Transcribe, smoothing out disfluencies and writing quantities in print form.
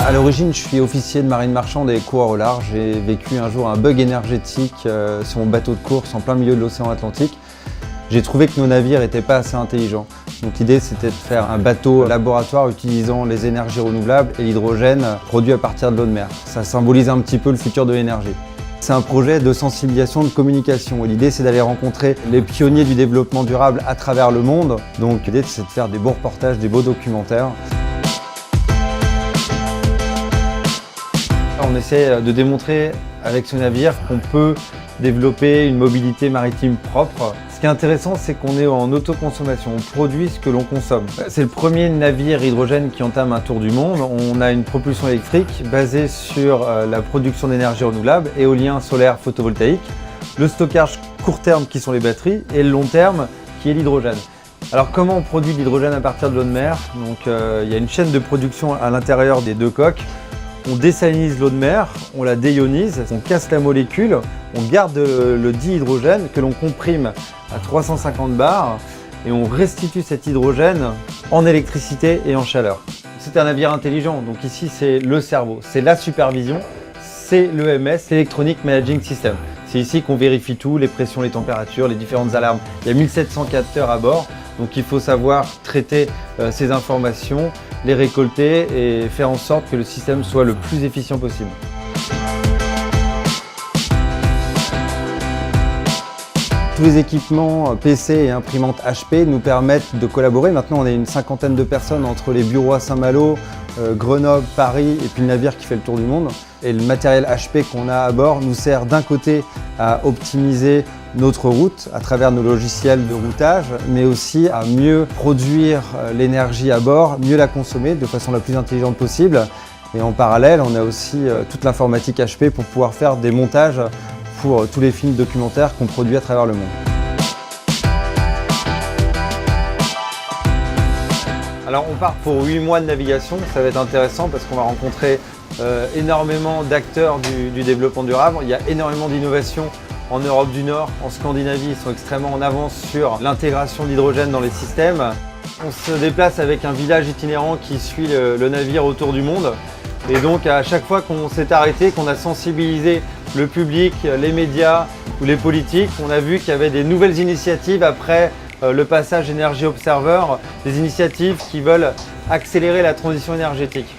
À l'origine, je suis officier de marine marchande et coureur au large. J'ai vécu un jour un bug énergétique sur mon bateau de course en plein milieu de l'océan Atlantique. J'ai trouvé que nos navires n'étaient pas assez intelligents. Donc l'idée, c'était de faire un bateau laboratoire utilisant les énergies renouvelables et l'hydrogène produit à partir de l'eau de mer. Ça symbolise un petit peu le futur de l'énergie. C'est un projet de sensibilisation, de communication. Et l'idée, c'est d'aller rencontrer les pionniers du développement durable à travers le monde. Donc l'idée, c'est de faire des beaux reportages, des beaux documentaires. On essaie de démontrer avec ce navire qu'on peut développer une mobilité maritime propre. Ce qui est intéressant, c'est qu'on est en autoconsommation, on produit ce que l'on consomme. C'est le premier navire hydrogène qui entame un tour du monde. On a une propulsion électrique basée sur la production d'énergie renouvelable, éolien, solaire, photovoltaïque, le stockage court terme qui sont les batteries et le long terme qui est l'hydrogène. Alors comment on produit de l'hydrogène à partir de l'eau de mer? Donc il y a une chaîne de production à l'intérieur des deux coques. On désalinise l'eau de mer, on la déionise, on casse la molécule, on garde le dit hydrogène que l'on comprime à 350 bars et on restitue cet hydrogène en électricité et en chaleur. C'est un navire intelligent, donc ici c'est le cerveau, c'est la supervision, c'est l'EMS, l'Electronic Managing System. C'est ici qu'on vérifie tout, les pressions, les températures, les différentes alarmes. Il y a 1700 capteurs à bord, donc il faut savoir traiter ces informations, les récolter et faire en sorte que le système soit le plus efficient possible. Tous les équipements PC et imprimantes HP nous permettent de collaborer. Maintenant, on est une cinquantaine de personnes entre les bureaux à Saint-Malo, Grenoble, Paris et puis le navire qui fait le tour du monde. Et le matériel HP qu'on a à bord nous sert d'un côté à optimiser notre route à travers nos logiciels de routage, mais aussi à mieux produire l'énergie à bord, mieux la consommer de façon la plus intelligente possible. Et en parallèle, on a aussi toute l'informatique HP pour pouvoir faire des montages pour tous les films documentaires qu'on produit à travers le monde. Alors on part pour 8 mois de navigation, ça va être intéressant parce qu'on va rencontrer énormément d'acteurs du développement durable. Il y a énormément d'innovations en Europe du Nord, en Scandinavie, ils sont extrêmement en avance sur l'intégration de l'hydrogène dans les systèmes. On se déplace avec un village itinérant qui suit le navire autour du monde. Et donc à chaque fois qu'on s'est arrêté, qu'on a sensibilisé le public, les médias ou les politiques, on a vu qu'il y avait des nouvelles initiatives après le passage Energy Observer, des initiatives qui veulent accélérer la transition énergétique.